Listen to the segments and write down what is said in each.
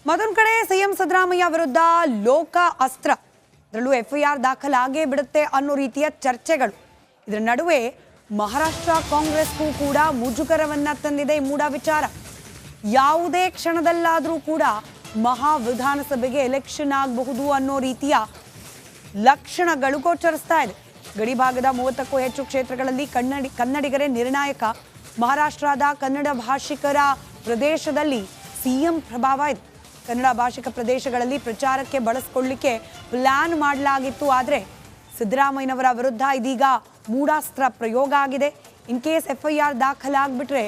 ಮತ್ತೊಂದು ಕಡೆ ಸಿಎಂ ಸಿದ್ದರಾಮಯ್ಯ ವಿರುದ್ಧ ಲೋಕ ಅಸ್ತ್ರ, ಅದರಲ್ಲೂ ಎಫ್ಐಆರ್ ದಾಖಲಾಗೇ ಬಿಡುತ್ತೆ ಅನ್ನೋ ರೀತಿಯ ಚರ್ಚೆಗಳು. ಇದರ ನಡುವೆ ಮಹಾರಾಷ್ಟ್ರ ಕಾಂಗ್ರೆಸ್ಗೂ ಕೂಡ ಮುಜುಗರವನ್ನ ತಂದಿದೆ ಮೂಡ ವಿಚಾರ. ಯಾವುದೇ ಕ್ಷಣದಲ್ಲಾದರೂ ಕೂಡ ಮಹಾ ವಿಧಾನಸಭೆಗೆ ಎಲೆಕ್ಷನ್ ಆಗಬಹುದು ಅನ್ನೋ ರೀತಿಯ ಲಕ್ಷಣಗಳು ಗೋಚರಿಸ್ತಾ ಇದೆ. ಗಡಿಭಾಗದ 30ಕ್ಕೂ ಹೆಚ್ಚು ಕ್ಷೇತ್ರಗಳಲ್ಲಿ ಕನ್ನಡಿಗರೇ ನಿರ್ಣಾಯಕ. ಮಹಾರಾಷ್ಟ್ರದ ಕನ್ನಡ ಭಾಷಿಕರ ಪ್ರದೇಶದಲ್ಲಿ ಸಿಎಂ ಪ್ರಭಾವ ಇದೆ. ಕನ್ನಡ ಭಾಷಿಕ ಪ್ರದೇಶಗಳಲ್ಲಿ ಪ್ರಚಾರಕ್ಕೆ ಬಳಸಿಕೊಳ್ಳಲಿಕ್ಕೆ ಪ್ಲಾನ್ ಮಾಡಲಾಗಿತ್ತು. ಆದರೆ ಸಿದ್ದರಾಮಯ್ಯನವರ ವಿರುದ್ಧ ಇದೀಗ ಮೂಢಾಸ್ತ್ರ ಪ್ರಯೋಗ ಆಗಿದೆ. ಇನ್ ಕೇಸ್ ಎಫ್ಐಆರ್ ದಾಖಲಾಗ್ಬಿಟ್ರೆ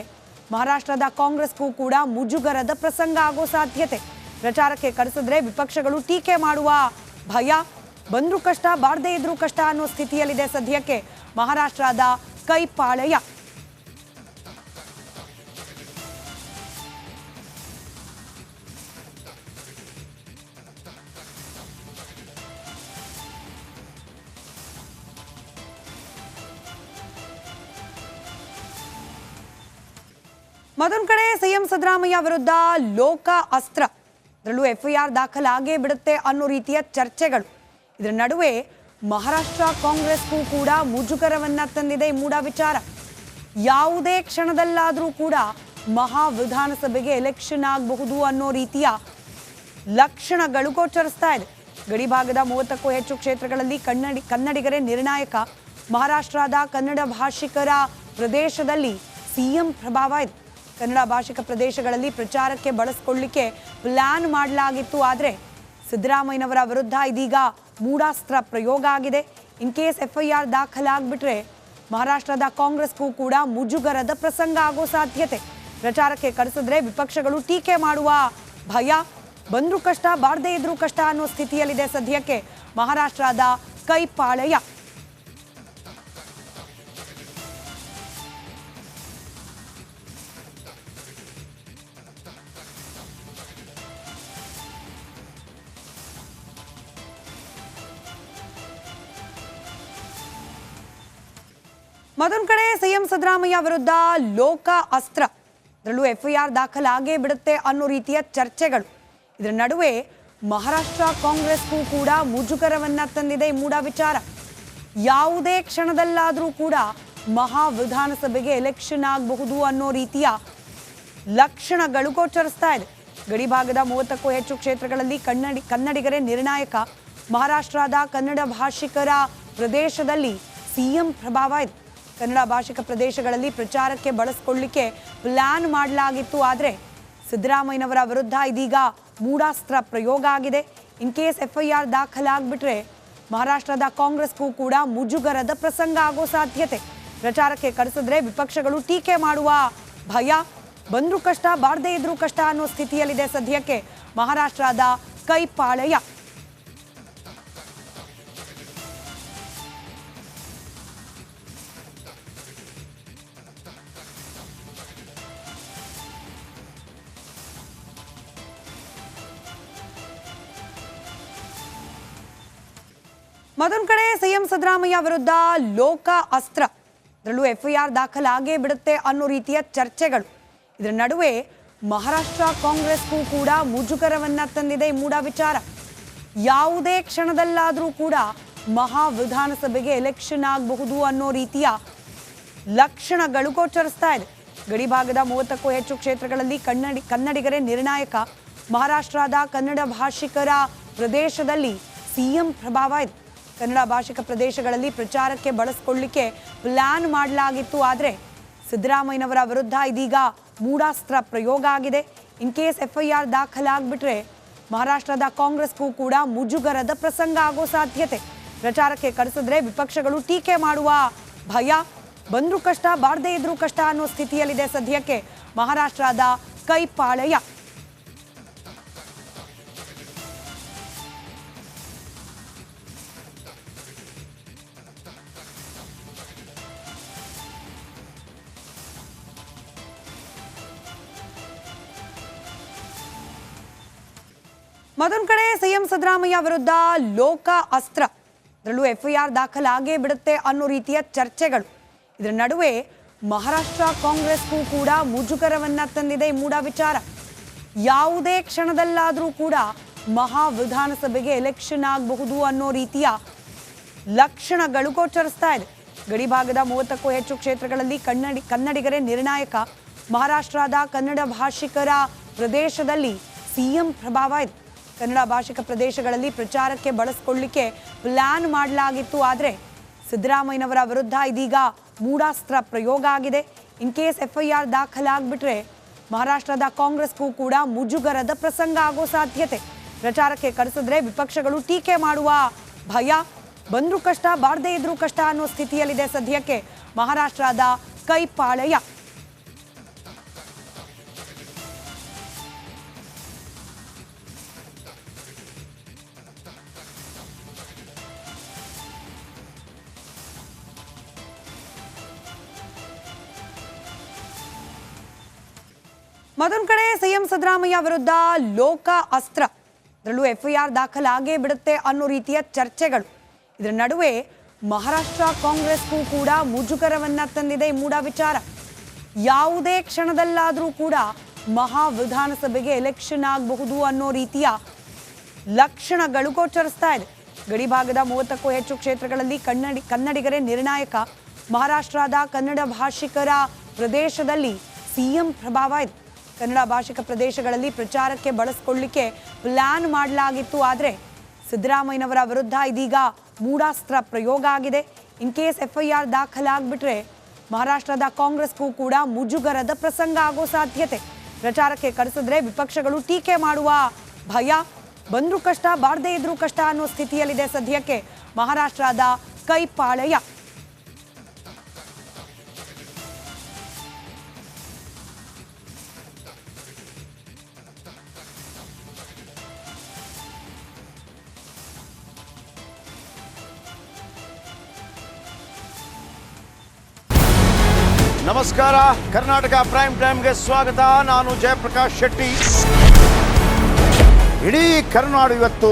ಮಹಾರಾಷ್ಟ್ರದ ಕಾಂಗ್ರೆಸ್ಗೂ ಕೂಡ ಮುಜುಗರದ ಪ್ರಸಂಗ ಆಗೋ ಸಾಧ್ಯತೆ. ಪ್ರಚಾರಕ್ಕೆ ಕರೆಸಿದ್ರೆ ವಿಪಕ್ಷಗಳು ಟೀಕೆ ಮಾಡುವ ಭಯ. ಬಂದ್ರೂ ಕಷ್ಟ, ಬಾರದೇ ಇದ್ರೂ ಕಷ್ಟ ಅನ್ನೋ ಸ್ಥಿತಿಯಲ್ಲಿದೆ ಸದ್ಯಕ್ಕೆ ಮಹಾರಾಷ್ಟ್ರದ ಕೈಪಾಳಯ. ಮತ್ತೊಂದು ಕಡೆ ಸಿಎಂ ಸಿದ್ದರಾಮಯ್ಯ ವಿರುದ್ಧ ಲೋಕ ಅಸ್ತ್ರ, ಅದರಲ್ಲೂ ಎಫ್ಐಆರ್ ದಾಖಲಾಗೇ ಬಿಡುತ್ತೆ ಅನ್ನೋ ರೀತಿಯ ಚರ್ಚೆಗಳು. ಇದರ ನಡುವೆ ಮಹಾರಾಷ್ಟ್ರ ಕಾಂಗ್ರೆಸ್ಗೂ ಕೂಡ ಮುಜುಗರವನ್ನ ತಂದಿದೆ ಮೂಡ ವಿಚಾರ. ಯಾವುದೇ ಕ್ಷಣದಲ್ಲಾದರೂ ಕೂಡ ಮಹಾ ವಿಧಾನಸಭೆಗೆ ಎಲೆಕ್ಷನ್ ಆಗಬಹುದು ಅನ್ನೋ ರೀತಿಯ ಲಕ್ಷಣಗಳು ಗೋಚರಿಸ್ತಾ ಇದೆ. ಗಡಿಭಾಗದ 30ಕ್ಕೂ ಹೆಚ್ಚು ಕ್ಷೇತ್ರಗಳಲ್ಲಿ ಕನ್ನಡಿಗರೇ ನಿರ್ಣಾಯಕ. ಮಹಾರಾಷ್ಟ್ರದ ಕನ್ನಡ ಭಾಷಿಕರ ಪ್ರದೇಶದಲ್ಲಿ ಸಿಎಂ ಪ್ರಭಾವ ಇದೆ. ಕನ್ನಡ ಭಾಷಿಕ ಪ್ರದೇಶಗಳಲ್ಲಿ ಪ್ರಚಾರಕ್ಕೆ ಬಳಸಿಕೊಳ್ಳಲಿಕ್ಕೆ ಪ್ಲಾನ್ ಮಾಡಲಾಗಿತ್ತು. ಆದರೆ ಸಿದ್ದರಾಮಯ್ಯನವರ ವಿರುದ್ಧ ಇದೀಗ ಮೂಢಾಸ್ತ್ರ ಪ್ರಯೋಗ ಆಗಿದೆ. ಇನ್ ಕೇಸ್ ಎಫ್ಐಆರ್ ದಾಖಲಾಗ್ಬಿಟ್ರೆ ಮಹಾರಾಷ್ಟ್ರದ ಕಾಂಗ್ರೆಸ್ಗೂ ಕೂಡ ಮುಜುಗರದ ಪ್ರಸಂಗ ಆಗೋ ಸಾಧ್ಯತೆ. ಪ್ರಚಾರಕ್ಕೆ ಕರೆಸಿದ್ರೆ ವಿಪಕ್ಷಗಳು ಟೀಕೆ ಮಾಡುವ ಭಯ. ಬಂದ್ರೂ ಕಷ್ಟ, ಬಾರದೇ ಇದ್ರೂ ಕಷ್ಟ ಅನ್ನೋ ಸ್ಥಿತಿಯಲ್ಲಿದೆ ಸದ್ಯಕ್ಕೆ ಮಹಾರಾಷ್ಟ್ರದ ಕೈಪಾಳಯ. ಮತ್ತೊಂದು ಕಡೆ ಸಿಎಂ ಸಿದ್ದರಾಮಯ್ಯ ವಿರುದ್ಧ ಲೋಕ ಅಸ್ತ್ರ, ಅದರಲ್ಲೂ ಎಫ್ಐಆರ್ ದಾಖಲಾಗೇ ಬಿಡುತ್ತೆ ಅನ್ನೋ ರೀತಿಯ ಚರ್ಚೆಗಳು. ಇದರ ನಡುವೆ ಮಹಾರಾಷ್ಟ್ರ ಕಾಂಗ್ರೆಸ್ಗೂ ಕೂಡ ಮುಜುಗರವನ್ನ ತಂದಿದೆ ಮೂಡ ವಿಚಾರ. ಯಾವುದೇ ಕ್ಷಣದಲ್ಲಾದರೂ ಕೂಡ ಮಹಾ ವಿಧಾನಸಭೆಗೆ ಎಲೆಕ್ಷನ್ ಆಗಬಹುದು ಅನ್ನೋ ರೀತಿಯ ಲಕ್ಷಣಗಳು ಗೋಚರಿಸ್ತಾ ಇದೆ. ಗಡಿಭಾಗದ 30ಕ್ಕೂ ಹೆಚ್ಚು ಕ್ಷೇತ್ರಗಳಲ್ಲಿ ಕನ್ನಡಿಗರೇ ನಿರ್ಣಾಯಕ. ಮಹಾರಾಷ್ಟ್ರದ ಕನ್ನಡ ಭಾಷಿಕರ ಪ್ರದೇಶದಲ್ಲಿ ಸಿಎಂ ಪ್ರಭಾವ ಇದೆ. ಕನ್ನಡ ಭಾಷಿಕ ಪ್ರದೇಶಗಳಲ್ಲಿ ಪ್ರಚಾರಕ್ಕೆ ಬಳಸಿಕೊಳ್ಳಲಿಕ್ಕೆ ಪ್ಲಾನ್ ಮಾಡಲಾಗಿತ್ತು. ಆದರೆ ಸಿದ್ದರಾಮಯ್ಯನವರ ವಿರುದ್ಧ ಇದೀಗ ಮೂಢಾಸ್ತ್ರ ಪ್ರಯೋಗ ಆಗಿದೆ. ಇನ್ ಕೇಸ್ ಎಫ್ಐಆರ್ ದಾಖಲಾಗ್ಬಿಟ್ರೆ ಮಹಾರಾಷ್ಟ್ರದ ಕಾಂಗ್ರೆಸ್ಗೂ ಕೂಡ ಮುಜುಗರದ ಪ್ರಸಂಗ ಆಗೋ ಸಾಧ್ಯತೆ. ಪ್ರಚಾರಕ್ಕೆ ಕರೆಸಿದ್ರೆ ವಿಪಕ್ಷಗಳು ಟೀಕೆ ಮಾಡುವ ಭಯ. ಬಂದ್ರೂ ಕಷ್ಟ, ಬಾರದೇ ಇದ್ರೂ ಕಷ್ಟ ಅನ್ನೋ ಸ್ಥಿತಿಯಲ್ಲಿದೆ ಸದ್ಯಕ್ಕೆ ಮಹಾರಾಷ್ಟ್ರದ ಕೈಪಾಳಯ. ಮತ್ತೊಂದು ಕಡೆ ಸಿಎಂ ಸಿದ್ದರಾಮಯ್ಯ ವಿರುದ್ಧ ಲೋಕ ಅಸ್ತ್ರ, ಅದರಲ್ಲೂ ಎಫ್ಐಆರ್ ದಾಖಲಾಗೇ ಬಿಡುತ್ತೆ ಅನ್ನೋ ರೀತಿಯ ಚರ್ಚೆಗಳು. ಇದರ ನಡುವೆ ಮಹಾರಾಷ್ಟ್ರ ಕಾಂಗ್ರೆಸ್ಗೂ ಕೂಡ ಮುಜುಗರವನ್ನ ತಂದಿದೆ ಮೂಡ ವಿಚಾರ. ಯಾವುದೇ ಕ್ಷಣದಲ್ಲಾದರೂ ಕೂಡ ಮಹಾ ವಿಧಾನಸಭೆಗೆ ಎಲೆಕ್ಷನ್ ಆಗಬಹುದು ಅನ್ನೋ ರೀತಿಯ ಲಕ್ಷಣಗಳು ಗೋಚರಿಸ್ತಾ ಇದೆ. ಗಡಿಭಾಗದ 30ಕ್ಕೂ ಹೆಚ್ಚು ಕ್ಷೇತ್ರಗಳಲ್ಲಿ ಕನ್ನಡಿಗರೇ ನಿರ್ಣಾಯಕ. ಮಹಾರಾಷ್ಟ್ರದ ಕನ್ನಡ ಭಾಷಿಕರ ಪ್ರದೇಶದಲ್ಲಿ ಸಿಎಂ ಪ್ರಭಾವ ಇದೆ. ಕನ್ನಡ ಭಾಷಿಕ ಪ್ರದೇಶಗಳಲ್ಲಿ ಪ್ರಚಾರಕ್ಕೆ ಬಳಸಿಕೊಳ್ಳಲಿಕ್ಕೆ ಪ್ಲಾನ್ ಮಾಡಲಾಗಿತ್ತು. ಆದರೆ ಸಿದ್ದರಾಮಯ್ಯನವರ ವಿರುದ್ಧ ಇದೀಗ ಮೂಢಾಸ್ತ್ರ ಪ್ರಯೋಗ ಆಗಿದೆ. ಇನ್ ಕೇಸ್ ಎಫ್ಐಆರ್ ದಾಖಲಾಗ್ಬಿಟ್ರೆ ಮಹಾರಾಷ್ಟ್ರದ ಕಾಂಗ್ರೆಸ್ಗೂ ಕೂಡ ಮುಜುಗರದ ಪ್ರಸಂಗ ಆಗೋ ಸಾಧ್ಯತೆ. ಪ್ರಚಾರಕ್ಕೆ ಕರೆಸಿದ್ರೆ ವಿಪಕ್ಷಗಳು ಟೀಕೆ ಮಾಡುವ ಭಯ. ಬಂದ್ರೂ ಕಷ್ಟ, ಬಾರದೇ ಇದ್ರೂ ಕಷ್ಟ ಅನ್ನೋ ಸ್ಥಿತಿಯಲ್ಲಿದೆ ಸದ್ಯಕ್ಕೆ ಮಹಾರಾಷ್ಟ್ರದ ಕೈಪಾಳಯ. ಮತ್ತೊಂದು ಕಡೆ ಸಿಎಂ ಸಿದ್ದರಾಮಯ್ಯ ವಿರುದ್ಧ ಲೋಕ ಅಸ್ತ್ರ, ಅದರಲ್ಲೂ ಎಫ್ಐಆರ್ ದಾಖಲಾಗೇ ಬಿಡುತ್ತೆ ಅನ್ನೋ ರೀತಿಯ ಚರ್ಚೆಗಳು. ಇದರ ನಡುವೆ ಮಹಾರಾಷ್ಟ್ರ ಕಾಂಗ್ರೆಸ್ಗೂ ಕೂಡ ಮುಜುಗರವನ್ನ ತಂದಿದೆ ಮೂಡ ವಿಚಾರ. ಯಾವುದೇ ಕ್ಷಣದಲ್ಲಾದರೂ ಕೂಡ ಮಹಾ ವಿಧಾನಸಭೆಗೆ ಎಲೆಕ್ಷನ್ ಆಗಬಹುದು ಅನ್ನೋ ರೀತಿಯ ಲಕ್ಷಣಗಳು ಗೋಚರಿಸ್ತಾ ಇದೆ. ಗಡಿಭಾಗದ 30ಕ್ಕೂ ಹೆಚ್ಚು ಕ್ಷೇತ್ರಗಳಲ್ಲಿ ಕನ್ನಡಿಗರೇ ನಿರ್ಣಾಯಕ. ಮಹಾರಾಷ್ಟ್ರದ ಕನ್ನಡ ಭಾಷಿಕರ ಪ್ರದೇಶದಲ್ಲಿ ಸಿಎಂ ಪ್ರಭಾವ ಇದೆ. ಕನ್ನಡ ಭಾಷಿಕ ಪ್ರದೇಶಗಳಲ್ಲಿ ಪ್ರಚಾರಕ್ಕೆ ಬಳಸಿಕೊಳ್ಳಲಿಕ್ಕೆ ಪ್ಲಾನ್ ಮಾಡಲಾಗಿತ್ತು. ಆದರೆ ಸಿದ್ದರಾಮಯ್ಯನವರ ವಿರುದ್ಧ ಇದೀಗ ಮೂಢಾಸ್ತ್ರ ಪ್ರಯೋಗ ಆಗಿದೆ. ಇನ್ ಕೇಸ್ FIR ದಾಖಲಾಗ್ಬಿಟ್ರೆ ಮಹಾರಾಷ್ಟ್ರದ ಕಾಂಗ್ರೆಸ್ಗೂ ಕೂಡ ಮುಜುಗರದ ಪ್ರಸಂಗ ಆಗೋ ಸಾಧ್ಯತೆ. ಪ್ರಚಾರಕ್ಕೆ ಕರೆಸಿದ್ರೆ ವಿಪಕ್ಷಗಳು ಟೀಕೆ ಮಾಡುವ ಭಯ. ಬಂದ್ರೂ ಕಷ್ಟ, ಬಾರದೇ ಇದ್ರೂ ಕಷ್ಟ ಅನ್ನೋ ಸ್ಥಿತಿಯಲ್ಲಿದೆ ಸದ್ಯಕ್ಕೆ ಮಹಾರಾಷ್ಟ್ರದ ಕೈಪಾಳಯ. ಮತ್ತೊಂದು ಕಡೆ ಸಿಎಂ ಸಿದ್ದರಾಮಯ್ಯ ವಿರುದ್ಧ ಲೋಕ ಅಸ್ತ್ರ, ಅದರಲ್ಲೂ FIR ದಾಖಲಾಗೇ ಬಿಡುತ್ತೆ ಅನ್ನೋ ರೀತಿಯ ಚರ್ಚೆಗಳು. ಇದರ ನಡುವೆ ಮಹಾರಾಷ್ಟ್ರ ಕಾಂಗ್ರೆಸ್ಗೂ ಕೂಡ ಮುಜುಗರವನ್ನ ತಂದಿದೆ ಈ ಮೂಢ ವಿಚಾರ. ಯಾವುದೇ ಕ್ಷಣದಲ್ಲಾದರೂ ಕೂಡ ಮಹಾ ವಿಧಾನಸಭೆಗೆ ಎಲೆಕ್ಷನ್ ಆಗಬಹುದು ಅನ್ನೋ ರೀತಿಯ ಲಕ್ಷಣಗಳು ಗೋಚರಿಸ್ತಾ ಇದೆ. ಗಡಿಭಾಗದ 30ಕ್ಕೂ ಹೆಚ್ಚು ಕ್ಷೇತ್ರಗಳಲ್ಲಿ ಕನ್ನಡಿಗರೇ ನಿರ್ಣಾಯಕ. ಮಹಾರಾಷ್ಟ್ರದ ಕನ್ನಡ ಭಾಷಿಕರ ಪ್ರದೇಶದಲ್ಲಿ ಸಿಎಂ ಪ್ರಭಾವ ಇದೆ. ಕನ್ನಡ ಭಾಷಿಕ ಪ್ರದೇಶಗಳಲ್ಲಿ ಪ್ರಚಾರಕ್ಕೆ ಬಳಸಿಕೊಳ್ಳಲಿಕ್ಕೆ ಪ್ಲಾನ್ ಮಾಡಲಾಗಿತ್ತು. ಆದರೆ ಸಿದ್ದರಾಮಯ್ಯನವರ ವಿರುದ್ಧ ಇದೀಗ ಮೂಢಾಸ್ತ್ರ ಪ್ರಯೋಗ ಆಗಿದೆ. ಇನ್ ಕೇಸ್ FIR ದಾಖಲಾಗ್ಬಿಟ್ರೆ ಮಹಾರಾಷ್ಟ್ರದ ಕಾಂಗ್ರೆಸ್ಗೂ ಕೂಡ ಮುಜುಗರದ ಪ್ರಸಂಗ ಆಗೋ ಸಾಧ್ಯತೆ. ಪ್ರಚಾರಕ್ಕೆ ಕರೆಸಿದ್ರೆ ವಿಪಕ್ಷಗಳು ಟೀಕೆ ಮಾಡುವ ಭಯ. ಬಂದ್ರೂ ಕಷ್ಟ, ಬಾರದೇ ಇದ್ರೂ ಕಷ್ಟ ಅನ್ನೋ ಸ್ಥಿತಿಯಲ್ಲಿದೆ ಸದ್ಯಕ್ಕೆ ಮಹಾರಾಷ್ಟ್ರದ ಕೈಪಾಳಯ. ನಮಸ್ಕಾರ, ಕರ್ನಾಟಕ ಪ್ರೈಮ್ ಟೈಮ್ಗೆ ಸ್ವಾಗತ. ನಾನು ಜಯಪ್ರಕಾಶ್ ಶೆಟ್ಟಿ. ಇಡೀ ಕರ್ನಾಡು ಇವತ್ತು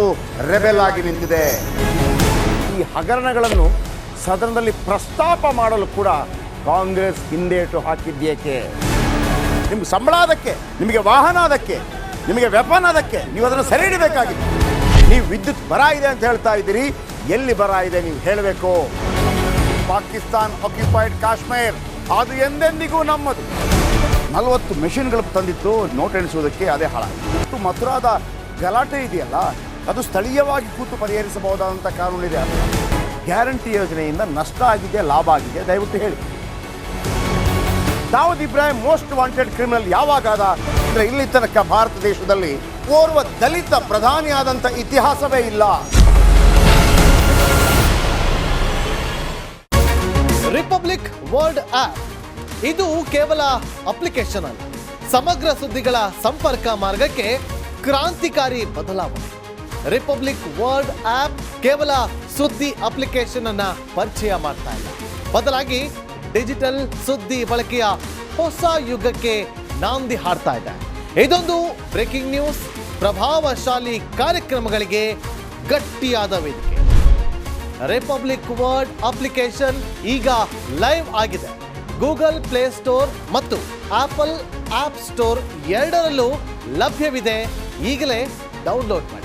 ರೆಬೆಲ್ ಆಗಿ ನಿಂತಿದೆ. ಈ ಹಗರಣಗಳನ್ನು ಸದನದಲ್ಲಿ ಪ್ರಸ್ತಾಪ ಮಾಡಲು ಕೂಡ ಕಾಂಗ್ರೆಸ್ ಹಿಂದೇಟು ಹಾಕಿದ್ದೇಕೆ? ನಿಮ್ಗೆ ಸಂಬಳ ಅದಕ್ಕೆ, ನಿಮಗೆ ವಾಹನ ಅದಕ್ಕೆ, ನಿಮಗೆ ವೆಪನ್ ಅದಕ್ಕೆ, ನೀವು ಅದನ್ನು ಸೆರೆ ಹಿಡಿಬೇಕಾಗಿತ್ತು. ನೀವು ವಿದ್ಯುತ್ ಬರ ಇದೆ ಅಂತ ಹೇಳ್ತಾ ಇದ್ದೀರಿ, ಎಲ್ಲಿ ಬರ ಇದೆ ನೀವು ಹೇಳಬೇಕು. ಪಾಕಿಸ್ತಾನ್ ಆಕ್ಯುಪೈಡ್ ಕಾಶ್ಮೀರ್ ಅದು ಎಂದೆಂದಿಗೂ ನಮ್ಮದು. 40 ಮೆಷಿನ್ಗಳು ತಂದಿತ್ತು ನೋಟ್ ಎಣಿಸುವುದಕ್ಕೆ, ಅದೇ ಹಾಳಾಯಿತು. ಮಥುರಾದ ಗಲಾಟೆ ಇದೆಯಲ್ಲ, ಅದು ಸ್ಥಳೀಯವಾಗಿ ಕೂತು ಪರಿಹರಿಸಬಹುದಾದಂಥ ಕಾನೂನಿದೆ. ಗ್ಯಾರಂಟಿ ಯೋಜನೆಯಿಂದ ನಷ್ಟ ಆಗಿದೆ, ಲಾಭ ಆಗಿದೆ, ದಯವಿಟ್ಟು ಹೇಳಿ. Dawood Ibrahim most wanted criminal ಯಾವಾಗಾದ ಅಂದರೆ ಇಲ್ಲಿ ತನಕ ಭಾರತ ದೇಶದಲ್ಲಿ ಓರ್ವ ದಲಿತ ಪ್ರಧಾನಿಯಾದಂಥ ಇತಿಹಾಸವೇ ಇಲ್ಲ. ರಿಪಬ್ಲಿಕ್ ವರ್ಲ್ಡ್ ಆಪ್ ಇದು ಕೇವಲ ಅಪ್ಲಿಕೇಶನ್ ಅಲ್ಲ, ಸಮಗ್ರ ಸುದ್ದಿಗಳ ಸಂಪರ್ಕ ಮಾರ್ಗಕ್ಕೆ ಕ್ರಾಂತಿಕಾರಿ ಬದಲಾವಣೆ. ರಿಪಬ್ಲಿಕ್ ವರ್ಲ್ಡ್ ಆಪ್ ಕೇವಲ ಸುದ್ದಿ ಅಪ್ಲಿಕೇಶನ್ ಅನ್ನ ಪರಿಚಯ ಮಾಡ್ತಾ ಇಲ್ಲ, ಬದಲಾಗಿ ಡಿಜಿಟಲ್ ಸುದ್ದಿ ಬಳಕೆಯ ಹೊಸ ಯುಗಕ್ಕೆ ನಾಂದಿ ಹಾಡ್ತಾ ಇದೆ. ಇದೊಂದು ಬ್ರೇಕಿಂಗ್ ನ್ಯೂಸ್, ಪ್ರಭಾವಶಾಲಿ ಕಾರ್ಯಕ್ರಮಗಳಿಗೆ ಗಟ್ಟಿಯಾದ ವೇದಿಕೆ. ರಿಪಬ್ಲಿಕ್ ವರ್ಲ್ಡ್ ಅಪ್ಲಿಕೇಶನ್ ಈಗ ಲೈವ್ ಆಗಿದೆ. ಗೂಗಲ್ ಪ್ಲೇ ಸ್ಟೋರ್ ಮತ್ತು ಆಪಲ್ ಆಪ್ ಸ್ಟೋರ್ ಎರಡರಲ್ಲೂ ಲಭ್ಯವಿದೆ. ಈಗಲೇ ಡೌನ್ಲೋಡ್ ಮಾಡಿ.